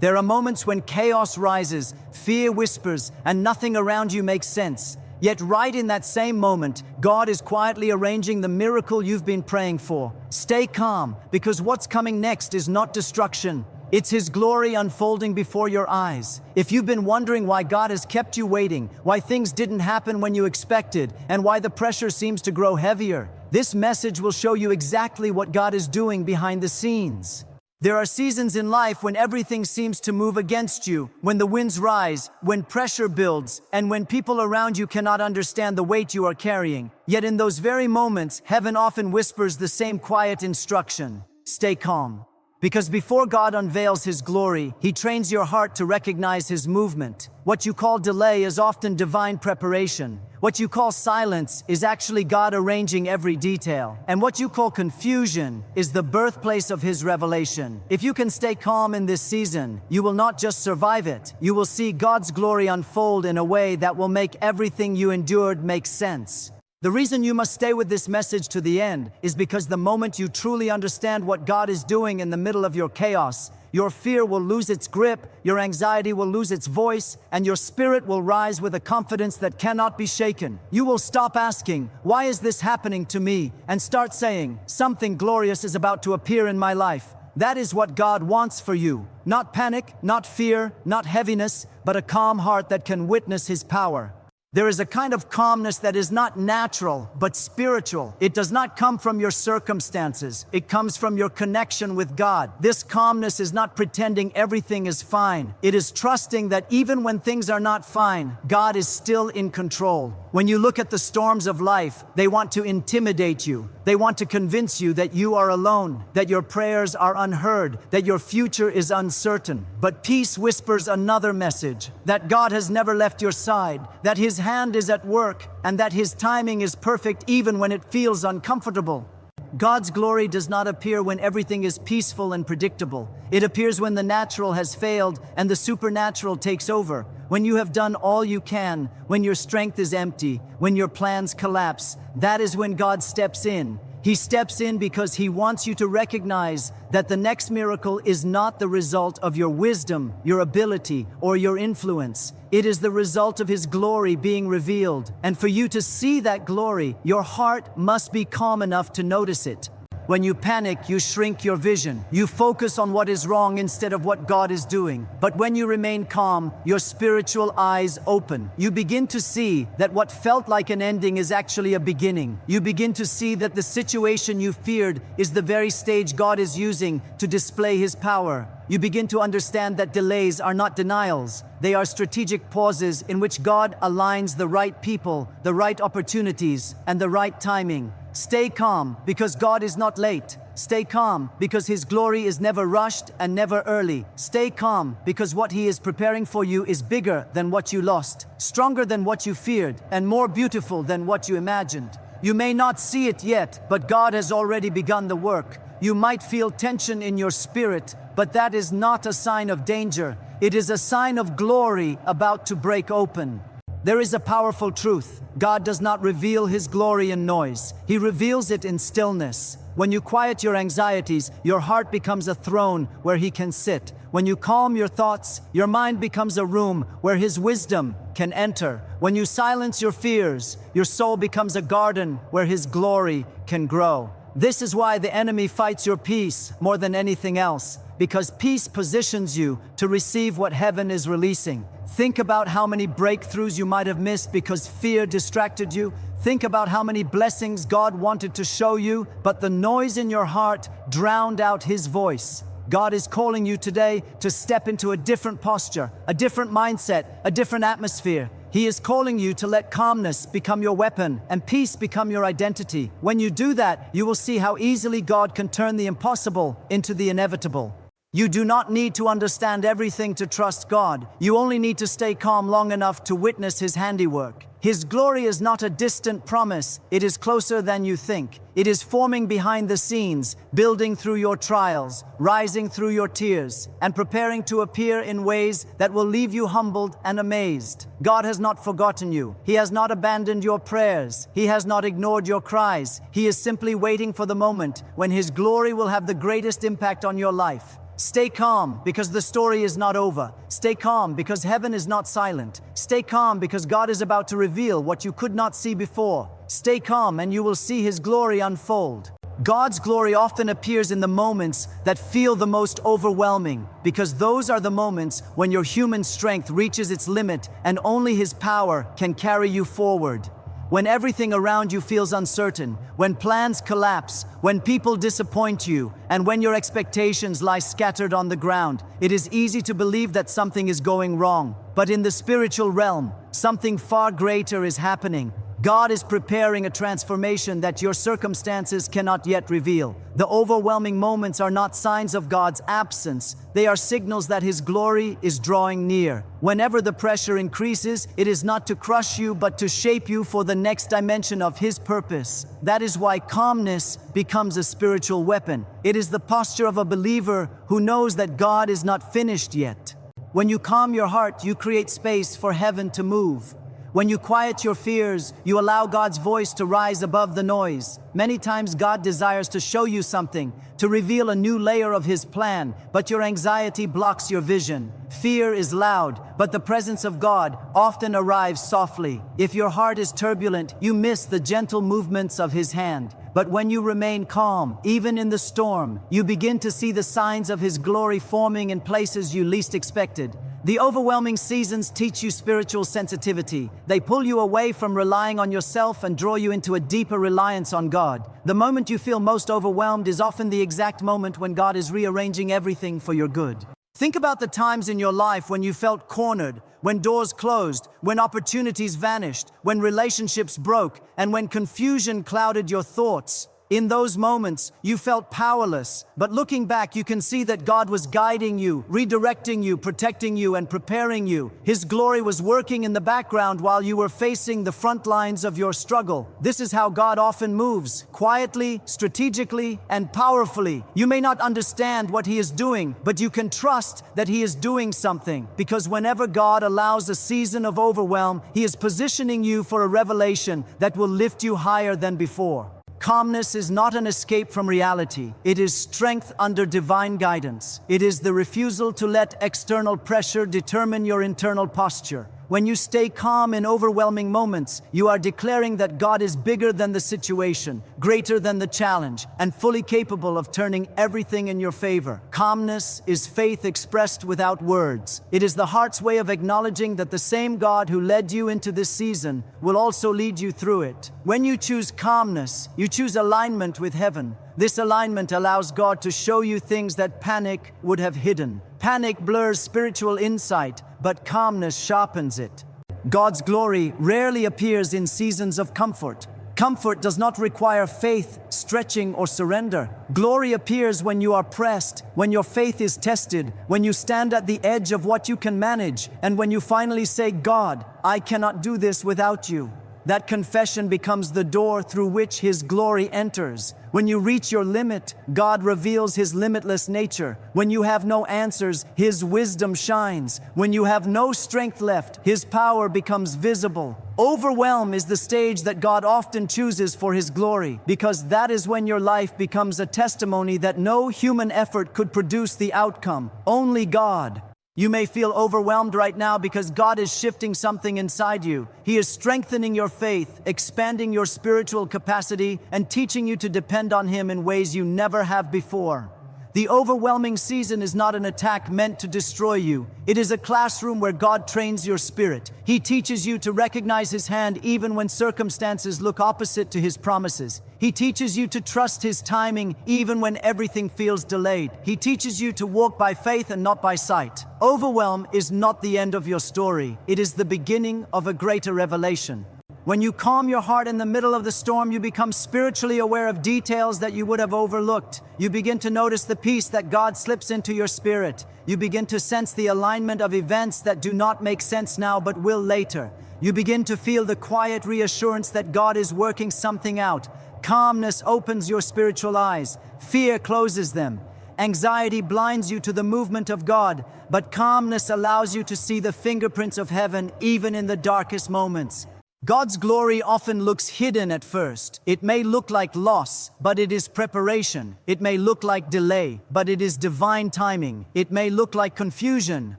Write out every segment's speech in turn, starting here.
There are moments when chaos rises, fear whispers, and nothing around you makes sense. Yet right in that same moment, God is quietly arranging the miracle you've been praying for. Stay calm, because what's coming next is not destruction. It's His glory unfolding before your eyes. If you've been wondering why God has kept you waiting, why things didn't happen when you expected, and why the pressure seems to grow heavier, this message will show you exactly what God is doing behind the scenes. There are seasons in life when everything seems to move against you, when the winds rise, when pressure builds, and when people around you cannot understand the weight you are carrying. Yet in those very moments, heaven often whispers the same quiet instruction: stay calm. Because before God unveils His glory, He trains your heart to recognize His movement. What you call delay is often divine preparation. What you call silence is actually God arranging every detail. And what you call confusion is the birthplace of His revelation. If you can stay calm in this season, you will not just survive it. You will see God's glory unfold in a way that will make everything you endured make sense. The reason you must stay with this message to the end is because the moment you truly understand what God is doing in the middle of your chaos, your fear will lose its grip, your anxiety will lose its voice, and your spirit will rise with a confidence that cannot be shaken. You will stop asking, "Why is this happening to me?" and start saying, "Something glorious is about to appear in my life." That is what God wants for you. Not panic, not fear, not heaviness, but a calm heart that can witness His power. There is a kind of calmness that is not natural, but spiritual. It does not come from your circumstances. It comes from your connection with God. This calmness is not pretending everything is fine. It is trusting that even when things are not fine, God is still in control. When you look at the storms of life, they want to intimidate you. They want to convince you that you are alone, that your prayers are unheard, that your future is uncertain. But peace whispers another message: that God has never left your side, that His hand is at work, and that His timing is perfect even when it feels uncomfortable. God's glory does not appear when everything is peaceful and predictable. It appears when the natural has failed and the supernatural takes over. When you have done all you can, when your strength is empty, when your plans collapse, that is when God steps in. He steps in because He wants you to recognize that the next miracle is not the result of your wisdom, your ability, or your influence. It is the result of His glory being revealed. And for you to see that glory, your heart must be calm enough to notice it. When you panic, you shrink your vision. You focus on what is wrong instead of what God is doing. But when you remain calm, your spiritual eyes open. You begin to see that what felt like an ending is actually a beginning. You begin to see that the situation you feared is the very stage God is using to display His power. You begin to understand that delays are not denials. They are strategic pauses in which God aligns the right people, the right opportunities, and the right timing. Stay calm, because God is not late. Stay calm, because His glory is never rushed and never early. Stay calm, because what He is preparing for you is bigger than what you lost, stronger than what you feared, and more beautiful than what you imagined. You may not see it yet, but God has already begun the work. You might feel tension in your spirit, but that is not a sign of danger. It is a sign of glory about to break open. There is a powerful truth. God does not reveal His glory in noise. He reveals it in stillness. When you quiet your anxieties, your heart becomes a throne where He can sit. When you calm your thoughts, your mind becomes a room where His wisdom can enter. When you silence your fears, your soul becomes a garden where His glory can grow. This is why the enemy fights your peace more than anything else, because peace positions you to receive what heaven is releasing. Think about how many breakthroughs you might have missed because fear distracted you. Think about how many blessings God wanted to show you, but the noise in your heart drowned out His voice. God is calling you today to step into a different posture, a different mindset, a different atmosphere. He is calling you to let calmness become your weapon and peace become your identity. When you do that, you will see how easily God can turn the impossible into the inevitable. You do not need to understand everything to trust God. You only need to stay calm long enough to witness His handiwork. His glory is not a distant promise. It is closer than you think. It is forming behind the scenes, building through your trials, rising through your tears, and preparing to appear in ways that will leave you humbled and amazed. God has not forgotten you. He has not abandoned your prayers. He has not ignored your cries. He is simply waiting for the moment when His glory will have the greatest impact on your life. Stay calm because the story is not over. Stay calm because heaven is not silent. Stay calm because God is about to reveal what you could not see before. Stay calm and you will see His glory unfold. God's glory often appears in the moments that feel the most overwhelming, because those are the moments when your human strength reaches its limit and only His power can carry you forward. When everything around you feels uncertain, when plans collapse, when people disappoint you, and when your expectations lie scattered on the ground, it is easy to believe that something is going wrong. But in the spiritual realm, something far greater is happening. God is preparing a transformation that your circumstances cannot yet reveal. The overwhelming moments are not signs of God's absence. They are signals that His glory is drawing near. Whenever the pressure increases, it is not to crush you, but to shape you for the next dimension of His purpose. That is why calmness becomes a spiritual weapon. It is the posture of a believer who knows that God is not finished yet. When you calm your heart, you create space for heaven to move. When you quiet your fears, you allow God's voice to rise above the noise. Many times God desires to show you something, to reveal a new layer of His plan, but your anxiety blocks your vision. Fear is loud, but the presence of God often arrives softly. If your heart is turbulent, you miss the gentle movements of His hand. But when you remain calm, even in the storm, you begin to see the signs of His glory forming in places you least expected. The overwhelming seasons teach you spiritual sensitivity. They pull you away from relying on yourself and draw you into a deeper reliance on God. The moment you feel most overwhelmed is often the exact moment when God is rearranging everything for your good. Think about the times in your life when you felt cornered, when doors closed, when opportunities vanished, when relationships broke, and when confusion clouded your thoughts. In those moments, you felt powerless, but looking back, you can see that God was guiding you, redirecting you, protecting you, and preparing you. His glory was working in the background while you were facing the front lines of your struggle. This is how God often moves, quietly, strategically, and powerfully. You may not understand what He is doing, but you can trust that He is doing something, because whenever God allows a season of overwhelm, He is positioning you for a revelation that will lift you higher than before. Calmness is not an escape from reality. It is strength under divine guidance. It is the refusal to let external pressure determine your internal posture. When you stay calm in overwhelming moments, you are declaring that God is bigger than the situation, greater than the challenge, and fully capable of turning everything in your favor. Calmness is faith expressed without words. It is the heart's way of acknowledging that the same God who led you into this season will also lead you through it. When you choose calmness, you choose alignment with heaven. This alignment allows God to show you things that panic would have hidden. Panic blurs spiritual insight, but calmness sharpens it. God's glory rarely appears in seasons of comfort. Comfort does not require faith, stretching, or surrender. Glory appears when you are pressed, when your faith is tested, when you stand at the edge of what you can manage, and when you finally say, "God, I cannot do this without you." That confession becomes the door through which His glory enters. When you reach your limit, God reveals His limitless nature. When you have no answers, His wisdom shines. When you have no strength left, His power becomes visible. Overwhelm is the stage that God often chooses for His glory, because that is when your life becomes a testimony that no human effort could produce the outcome. Only God. You may feel overwhelmed right now because God is shifting something inside you. He is strengthening your faith, expanding your spiritual capacity, and teaching you to depend on Him in ways you never have before. The overwhelming season is not an attack meant to destroy you. It is a classroom where God trains your spirit. He teaches you to recognize His hand even when circumstances look opposite to His promises. He teaches you to trust His timing even when everything feels delayed. He teaches you to walk by faith and not by sight. Overwhelm is not the end of your story. It is the beginning of a greater revelation. When you calm your heart in the middle of the storm, you become spiritually aware of details that you would have overlooked. You begin to notice the peace that God slips into your spirit. You begin to sense the alignment of events that do not make sense now but will later. You begin to feel the quiet reassurance that God is working something out. Calmness opens your spiritual eyes. Fear closes them. Anxiety blinds you to the movement of God, but calmness allows you to see the fingerprints of heaven even in the darkest moments. God's glory often looks hidden at first. It may look like loss, but it is preparation. It may look like delay, but it is divine timing. It may look like confusion,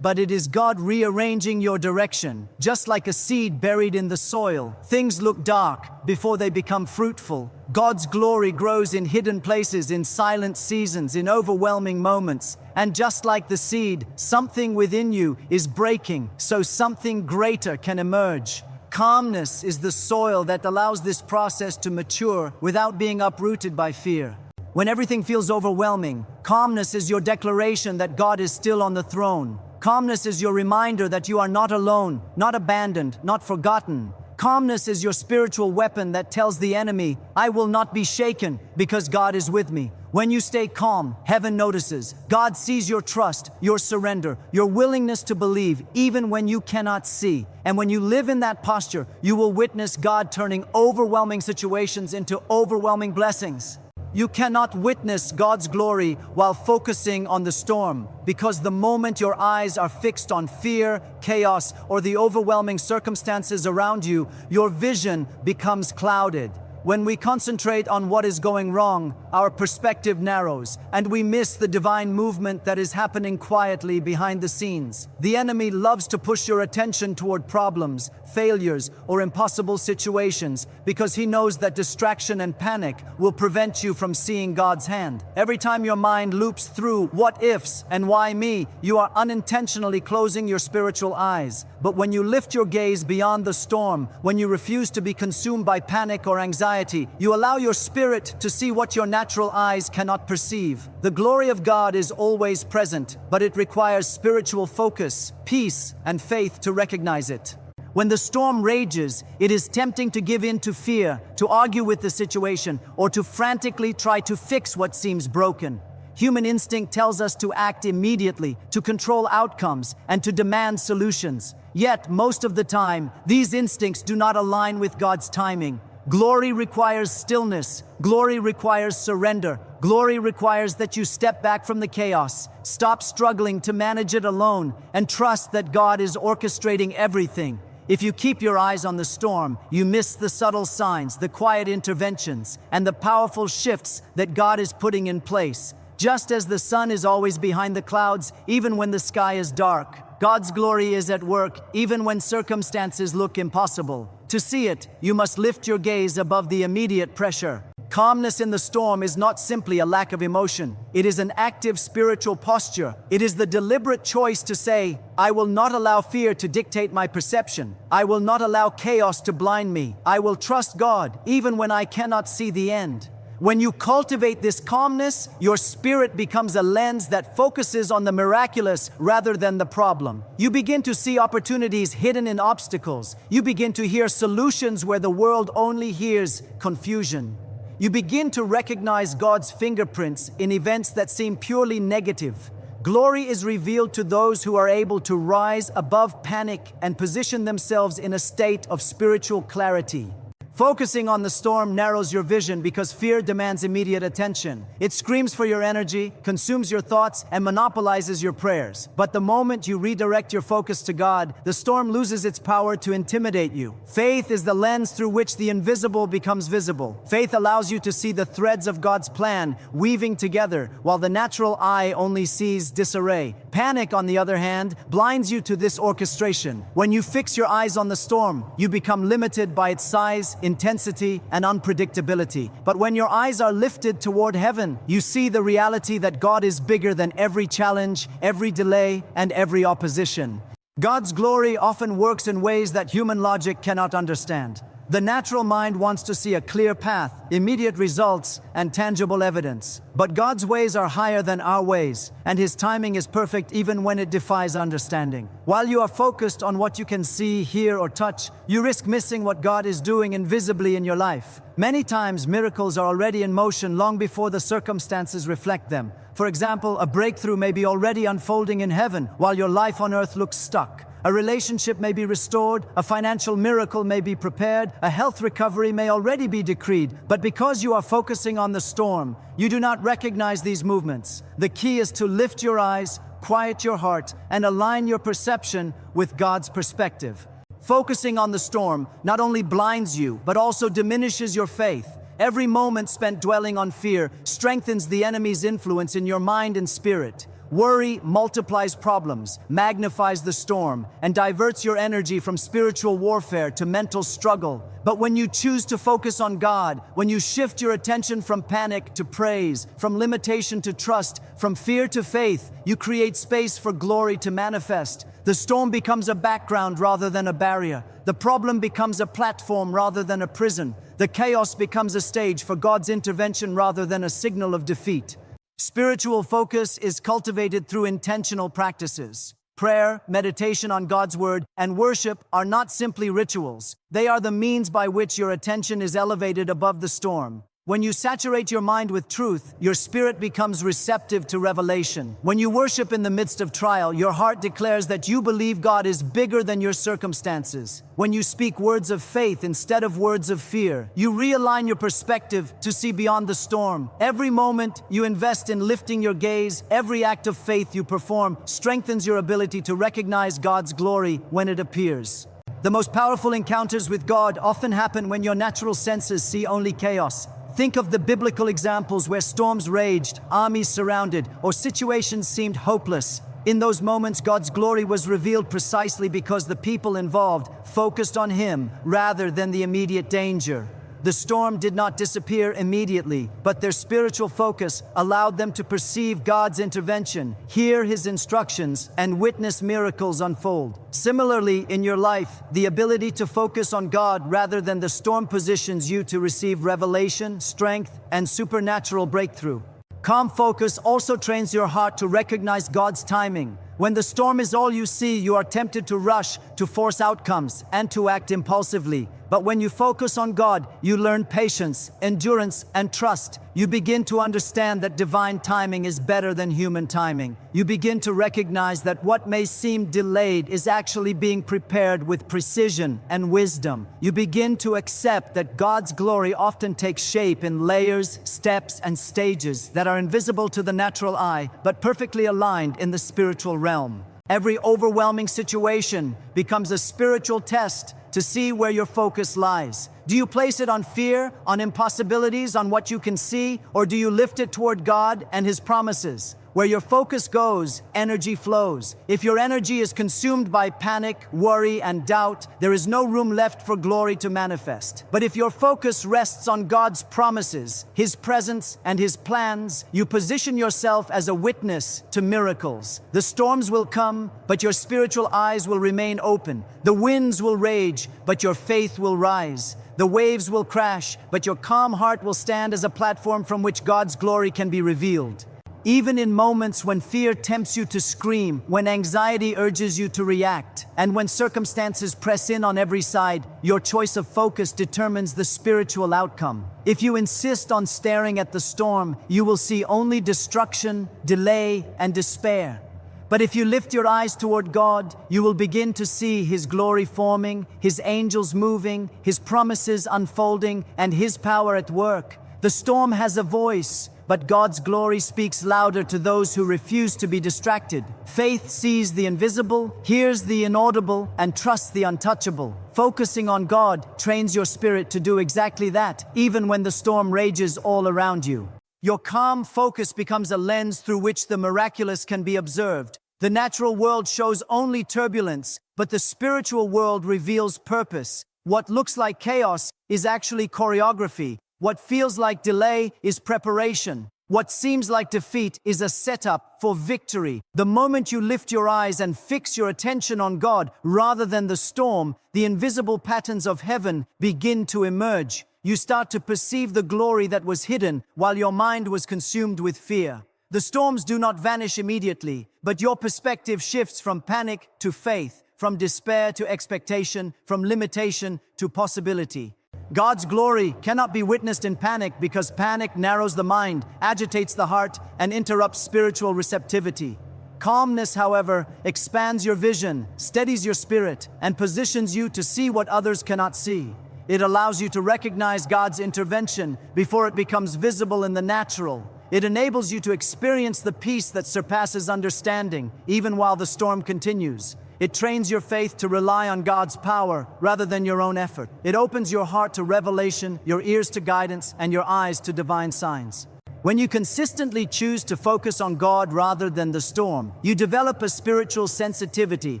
but it is God rearranging your direction. Just like a seed buried in the soil, things look dark before they become fruitful. God's glory grows in hidden places, in silent seasons, in overwhelming moments. And just like the seed, something within you is breaking so something greater can emerge. Calmness is the soil that allows this process to mature without being uprooted by fear. When everything feels overwhelming, calmness is your declaration that God is still on the throne. Calmness is your reminder that you are not alone, not abandoned, not forgotten. Calmness is your spiritual weapon that tells the enemy, I will not be shaken because God is with me. When you stay calm, heaven notices. God sees your trust, your surrender, your willingness to believe even when you cannot see. And when you live in that posture, you will witness God turning overwhelming situations into overwhelming blessings. You cannot witness God's glory while focusing on the storm, because the moment your eyes are fixed on fear, chaos, or the overwhelming circumstances around you, your vision becomes clouded. When we concentrate on what is going wrong, our perspective narrows, and we miss the divine movement that is happening quietly behind the scenes. The enemy loves to push your attention toward problems, failures, or impossible situations because he knows that distraction and panic will prevent you from seeing God's hand. Every time your mind loops through what ifs and why me, you are unintentionally closing your spiritual eyes. But when you lift your gaze beyond the storm, when you refuse to be consumed by panic or anxiety, you allow your spirit to see what your natural eyes cannot perceive. The glory of God is always present, but it requires spiritual focus, peace, and faith to recognize it. When the storm rages, it is tempting to give in to fear, to argue with the situation, or to frantically try to fix what seems broken. Human instinct tells us to act immediately, to control outcomes, and to demand solutions. Yet, most of the time, these instincts do not align with God's timing. Glory requires stillness. Glory requires surrender. Glory requires that you step back from the chaos, stop struggling to manage it alone, and trust that God is orchestrating everything. If you keep your eyes on the storm, you miss the subtle signs, the quiet interventions, and the powerful shifts that God is putting in place. Just as the sun is always behind the clouds, even when the sky is dark, God's glory is at work, even when circumstances look impossible. To see it, you must lift your gaze above the immediate pressure. Calmness in the storm is not simply a lack of emotion. It is an active spiritual posture. It is the deliberate choice to say, I will not allow fear to dictate my perception. I will not allow chaos to blind me. I will trust God, even when I cannot see the end. When you cultivate this calmness, your spirit becomes a lens that focuses on the miraculous rather than the problem. You begin to see opportunities hidden in obstacles. You begin to hear solutions where the world only hears confusion. You begin to recognize God's fingerprints in events that seem purely negative. Glory is revealed to those who are able to rise above panic and position themselves in a state of spiritual clarity. Focusing on the storm narrows your vision because fear demands immediate attention. It screams for your energy, consumes your thoughts, and monopolizes your prayers. But the moment you redirect your focus to God, the storm loses its power to intimidate you. Faith is the lens through which the invisible becomes visible. Faith allows you to see the threads of God's plan weaving together, while the natural eye only sees disarray. Panic, on the other hand, blinds you to this orchestration. When you fix your eyes on the storm, you become limited by its size, intensity, and unpredictability. But when your eyes are lifted toward heaven, you see the reality that God is bigger than every challenge, every delay, and every opposition. God's glory often works in ways that human logic cannot understand. The natural mind wants to see a clear path, immediate results, and tangible evidence. But God's ways are higher than our ways, and His timing is perfect even when it defies understanding. While you are focused on what you can see, hear, or touch, you risk missing what God is doing invisibly in your life. Many times, miracles are already in motion long before the circumstances reflect them. For example, a breakthrough may be already unfolding in heaven while your life on earth looks stuck. A relationship may be restored, a financial miracle may be prepared, a health recovery may already be decreed, but because you are focusing on the storm, you do not recognize these movements. The key is to lift your eyes, quiet your heart, and align your perception with God's perspective. Focusing on the storm not only blinds you, but also diminishes your faith. Every moment spent dwelling on fear strengthens the enemy's influence in your mind and spirit. Worry multiplies problems, magnifies the storm, and diverts your energy from spiritual warfare to mental struggle. But when you choose to focus on God, when you shift your attention from panic to praise, from limitation to trust, from fear to faith, you create space for glory to manifest. The storm becomes a background rather than a barrier. The problem becomes a platform rather than a prison. The chaos becomes a stage for God's intervention rather than a signal of defeat. Spiritual focus is cultivated through intentional practices. Prayer, meditation on God's word, and worship are not simply rituals. They are the means by which your attention is elevated above the storm. When you saturate your mind with truth, your spirit becomes receptive to revelation. When you worship in the midst of trial, your heart declares that you believe God is bigger than your circumstances. When you speak words of faith instead of words of fear, you realign your perspective to see beyond the storm. Every moment you invest in lifting your gaze, every act of faith you perform strengthens your ability to recognize God's glory when it appears. The most powerful encounters with God often happen when your natural senses see only chaos. Think of the biblical examples where storms raged, armies surrounded, or situations seemed hopeless. In those moments, God's glory was revealed precisely because the people involved focused on Him rather than the immediate danger. The storm did not disappear immediately, but their spiritual focus allowed them to perceive God's intervention, hear His instructions, and witness miracles unfold. Similarly, in your life, the ability to focus on God rather than the storm positions you to receive revelation, strength, and supernatural breakthrough. Calm focus also trains your heart to recognize God's timing. When the storm is all you see, you are tempted to rush, to force outcomes, and to act impulsively. But when you focus on God, you learn patience, endurance, and trust. You begin to understand that divine timing is better than human timing. You begin to recognize that what may seem delayed is actually being prepared with precision and wisdom. You begin to accept that God's glory often takes shape in layers, steps, and stages that are invisible to the natural eye, but perfectly aligned in the spiritual realm. Every overwhelming situation becomes a spiritual test to see where your focus lies. Do you place it on fear, on impossibilities, on what you can see, or do you lift it toward God and His promises? Where your focus goes, energy flows. If your energy is consumed by panic, worry, and doubt, there is no room left for glory to manifest. But if your focus rests on God's promises, His presence, and His plans, you position yourself as a witness to miracles. The storms will come, but your spiritual eyes will remain open. The winds will rage, but your faith will rise. The waves will crash, but your calm heart will stand as a platform from which God's glory can be revealed. Even in moments when fear tempts you to scream, when anxiety urges you to react, and when circumstances press in on every side, your choice of focus determines the spiritual outcome. If you insist on staring at the storm, you will see only destruction, delay, and despair. But if you lift your eyes toward God, you will begin to see His glory forming, His angels moving, His promises unfolding, and His power at work. The storm has a voice, but God's glory speaks louder to those who refuse to be distracted. Faith sees the invisible, hears the inaudible, and trusts the untouchable. Focusing on God trains your spirit to do exactly that, even when the storm rages all around you. Your calm focus becomes a lens through which the miraculous can be observed. The natural world shows only turbulence, but the spiritual world reveals purpose. What looks like chaos is actually choreography. What feels like delay is preparation. What seems like defeat is a setup for victory. The moment you lift your eyes and fix your attention on God rather than the storm, the invisible patterns of heaven begin to emerge. You start to perceive the glory that was hidden while your mind was consumed with fear. The storms do not vanish immediately, but your perspective shifts from panic to faith, from despair to expectation, from limitation to possibility. God's glory cannot be witnessed in panic because panic narrows the mind, agitates the heart, and interrupts spiritual receptivity. Calmness, however, expands your vision, steadies your spirit, and positions you to see what others cannot see. It allows you to recognize God's intervention before it becomes visible in the natural. It enables you to experience the peace that surpasses understanding, even while the storm continues. It trains your faith to rely on God's power rather than your own effort. It opens your heart to revelation, your ears to guidance, and your eyes to divine signs. When you consistently choose to focus on God rather than the storm, you develop a spiritual sensitivity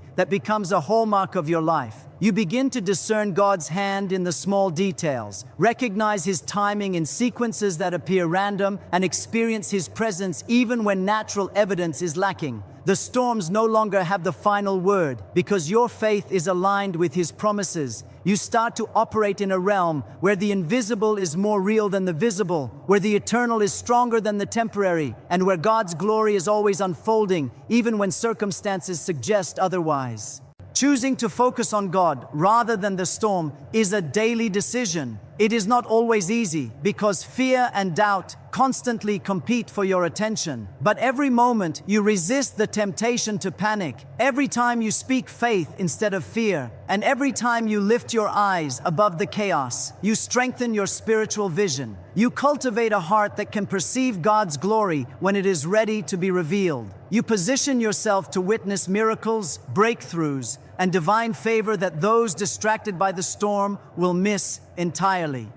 that becomes a hallmark of your life. You begin to discern God's hand in the small details, recognize His timing in sequences that appear random, and experience His presence even when natural evidence is lacking. The storms no longer have the final word because your faith is aligned with His promises. You start to operate in a realm where the invisible is more real than the visible, where the eternal is stronger than the temporary, and where God's glory is always unfolding, even when circumstances suggest otherwise. Choosing to focus on God rather than the storm is a daily decision. It is not always easy because fear and doubt constantly compete for your attention. But every moment you resist the temptation to panic, every time you speak faith instead of fear, and every time you lift your eyes above the chaos, you strengthen your spiritual vision. You cultivate a heart that can perceive God's glory when it is ready to be revealed. You position yourself to witness miracles, breakthroughs, and divine favor that those distracted by the storm will miss entirely.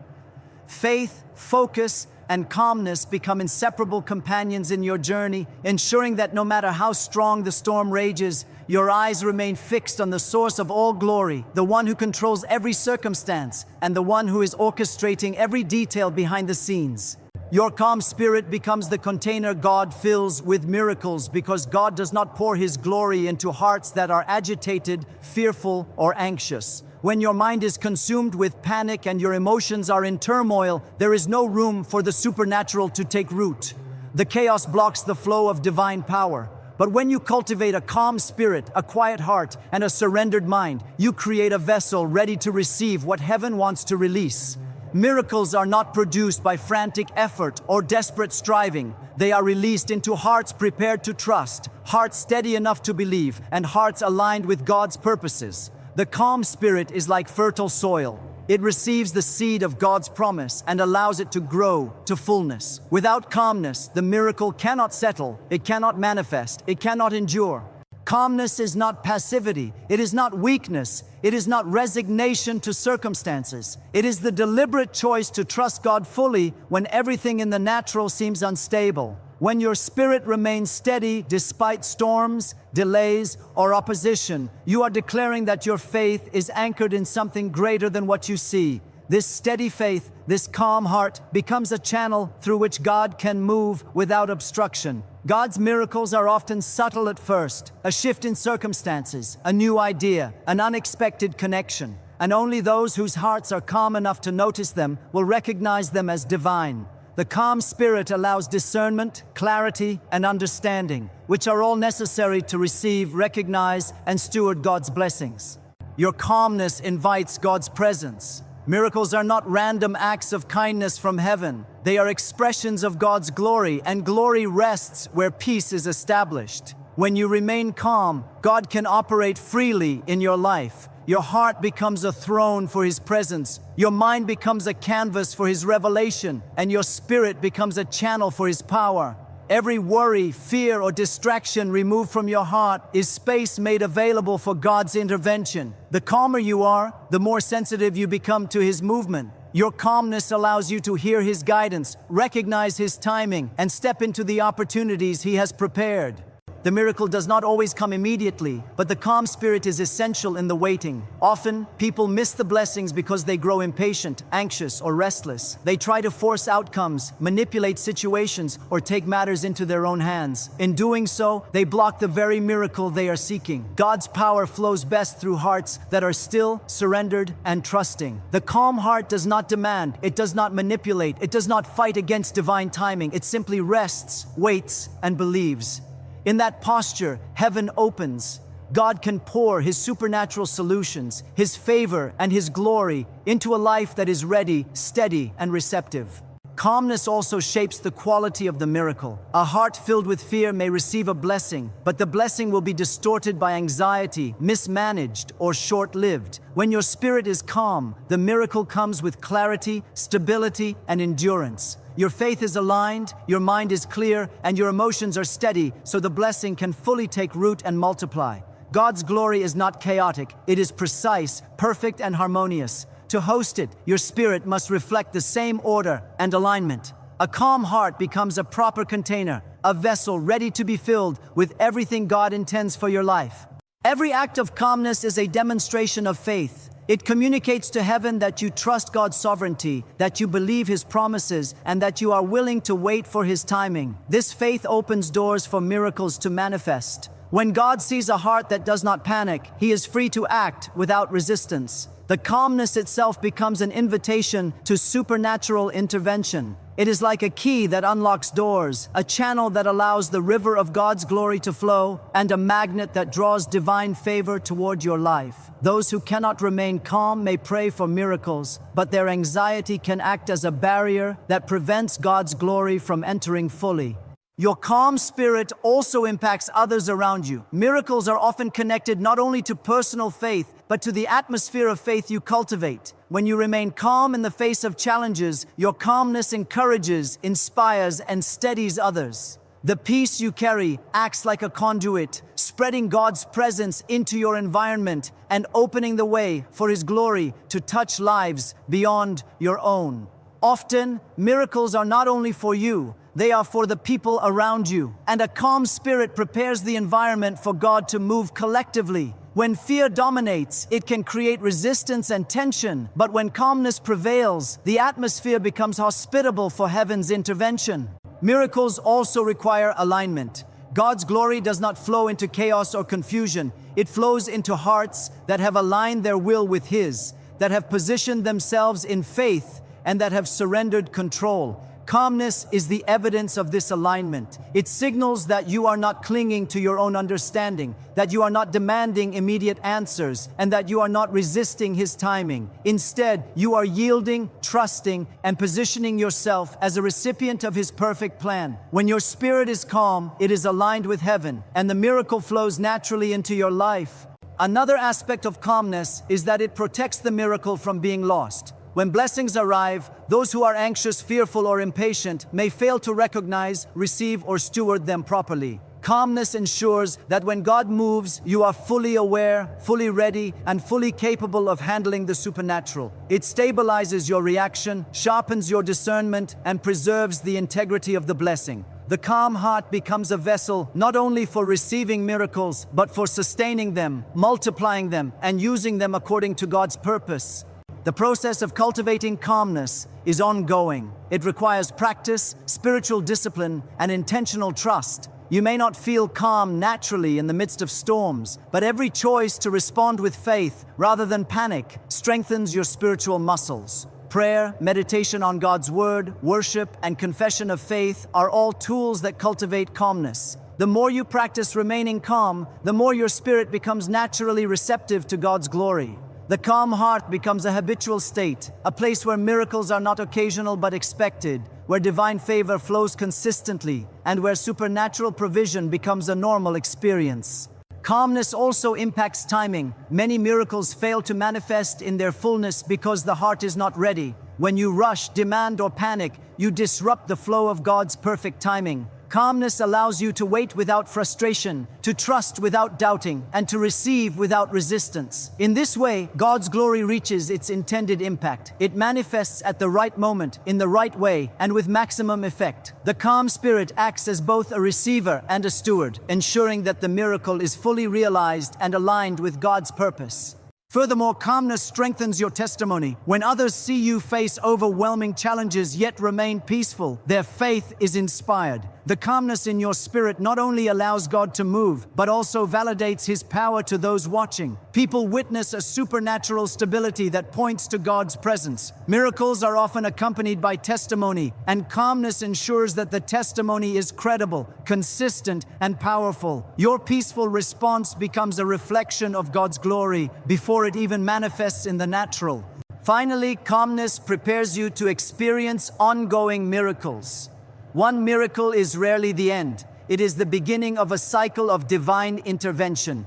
Faith, focus, and calmness become inseparable companions in your journey, ensuring that no matter how strong the storm rages, your eyes remain fixed on the source of all glory, the one who controls every circumstance, and the one who is orchestrating every detail behind the scenes. Your calm spirit becomes the container God fills with miracles because God does not pour His glory into hearts that are agitated, fearful, or anxious. When your mind is consumed with panic and your emotions are in turmoil, there is no room for the supernatural to take root. The chaos blocks the flow of divine power. But when you cultivate a calm spirit, a quiet heart, and a surrendered mind, you create a vessel ready to receive what heaven wants to release. Miracles are not produced by frantic effort or desperate striving. They are released into hearts prepared to trust, hearts steady enough to believe, and hearts aligned with God's purposes. The calm spirit is like fertile soil. It receives the seed of God's promise and allows it to grow to fullness. Without calmness, the miracle cannot settle, it cannot manifest, it cannot endure. Calmness is not passivity, it is not weakness, it is not resignation to circumstances. It is the deliberate choice to trust God fully when everything in the natural seems unstable. When your spirit remains steady despite storms, delays, or opposition, you are declaring that your faith is anchored in something greater than what you see. This steady faith, this calm heart, becomes a channel through which God can move without obstruction. God's miracles are often subtle at first, a shift in circumstances, a new idea, an unexpected connection, and only those whose hearts are calm enough to notice them will recognize them as divine. The calm spirit allows discernment, clarity, and understanding, which are all necessary to receive, recognize, and steward God's blessings. Your calmness invites God's presence. Miracles are not random acts of kindness from heaven. They are expressions of God's glory, and glory rests where peace is established. When you remain calm, God can operate freely in your life. Your heart becomes a throne for His presence. Your mind becomes a canvas for His revelation, and your spirit becomes a channel for His power. Every worry, fear, or distraction removed from your heart is space made available for God's intervention. The calmer you are, the more sensitive you become to His movement. Your calmness allows you to hear His guidance, recognize His timing, and step into the opportunities He has prepared. The miracle does not always come immediately, but the calm spirit is essential in the waiting. Often, people miss the blessings because they grow impatient, anxious, or restless. They try to force outcomes, manipulate situations, or take matters into their own hands. In doing so, they block the very miracle they are seeking. God's power flows best through hearts that are still, surrendered, and trusting. The calm heart does not demand, it does not manipulate, it does not fight against divine timing. It simply rests, waits, and believes. In that posture, heaven opens. God can pour His supernatural solutions, His favor, and His glory into a life that is ready, steady, and receptive. Calmness also shapes the quality of the miracle. A heart filled with fear may receive a blessing, but the blessing will be distorted by anxiety, mismanaged, or short-lived. When your spirit is calm, the miracle comes with clarity, stability, and endurance. Your faith is aligned, your mind is clear, and your emotions are steady, so the blessing can fully take root and multiply. God's glory is not chaotic, it is precise, perfect, and harmonious. To host it, your spirit must reflect the same order and alignment. A calm heart becomes a proper container, a vessel ready to be filled with everything God intends for your life. Every act of calmness is a demonstration of faith. It communicates to heaven that you trust God's sovereignty, that you believe His promises, and that you are willing to wait for His timing. This faith opens doors for miracles to manifest. When God sees a heart that does not panic, He is free to act without resistance. The calmness itself becomes an invitation to supernatural intervention. It is like a key that unlocks doors, a channel that allows the river of God's glory to flow, and a magnet that draws divine favor toward your life. Those who cannot remain calm may pray for miracles, but their anxiety can act as a barrier that prevents God's glory from entering fully. Your calm spirit also impacts others around you. Miracles are often connected not only to personal faith, but to the atmosphere of faith you cultivate. When you remain calm in the face of challenges, your calmness encourages, inspires, and steadies others. The peace you carry acts like a conduit, spreading God's presence into your environment and opening the way for His glory to touch lives beyond your own. Often, miracles are not only for you, they are for the people around you. And a calm spirit prepares the environment for God to move collectively. When fear dominates, it can create resistance and tension. But when calmness prevails, the atmosphere becomes hospitable for heaven's intervention. Miracles also require alignment. God's glory does not flow into chaos or confusion. It flows into hearts that have aligned their will with His, that have positioned themselves in faith, and that have surrendered control. Calmness is the evidence of this alignment. It signals that you are not clinging to your own understanding, that you are not demanding immediate answers, and that you are not resisting His timing. Instead, you are yielding, trusting, and positioning yourself as a recipient of His perfect plan. When your spirit is calm, it is aligned with heaven, and the miracle flows naturally into your life. Another aspect of calmness is that it protects the miracle from being lost. When blessings arrive, those who are anxious, fearful, or impatient may fail to recognize, receive, or steward them properly. Calmness ensures that when God moves, you are fully aware, fully ready, and fully capable of handling the supernatural. It stabilizes your reaction, sharpens your discernment, and preserves the integrity of the blessing. The calm heart becomes a vessel not only for receiving miracles, but for sustaining them, multiplying them, and using them according to God's purpose. The process of cultivating calmness is ongoing. It requires practice, spiritual discipline, and intentional trust. You may not feel calm naturally in the midst of storms, but every choice to respond with faith rather than panic strengthens your spiritual muscles. Prayer, meditation on God's Word, worship, and confession of faith are all tools that cultivate calmness. The more you practice remaining calm, the more your spirit becomes naturally receptive to God's glory. The calm heart becomes a habitual state, a place where miracles are not occasional but expected, where divine favor flows consistently, and where supernatural provision becomes a normal experience. Calmness also impacts timing. Many miracles fail to manifest in their fullness because the heart is not ready. When you rush, demand, or panic, you disrupt the flow of God's perfect timing. Calmness allows you to wait without frustration, to trust without doubting, and to receive without resistance. In this way, God's glory reaches its intended impact. It manifests at the right moment, in the right way, and with maximum effect. The calm spirit acts as both a receiver and a steward, ensuring that the miracle is fully realized and aligned with God's purpose. Furthermore, calmness strengthens your testimony. When others see you face overwhelming challenges yet remain peaceful, their faith is inspired. The calmness in your spirit not only allows God to move, but also validates His power to those watching. People witness a supernatural stability that points to God's presence. Miracles are often accompanied by testimony, and calmness ensures that the testimony is credible, consistent, and powerful. Your peaceful response becomes a reflection of God's glory before it even manifests in the natural. Finally, calmness prepares you to experience ongoing miracles. One miracle is rarely the end. It is the beginning of a cycle of divine intervention.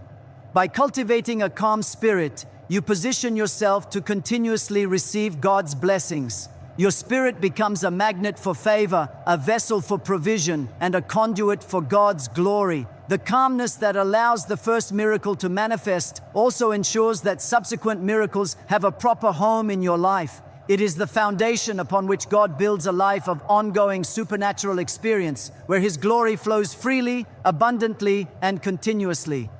By cultivating a calm spirit, you position yourself to continuously receive God's blessings. Your spirit becomes a magnet for favor, a vessel for provision, and a conduit for God's glory. The calmness that allows the first miracle to manifest also ensures that subsequent miracles have a proper home in your life. It is the foundation upon which God builds a life of ongoing supernatural experience, where His glory flows freely, abundantly, and continuously.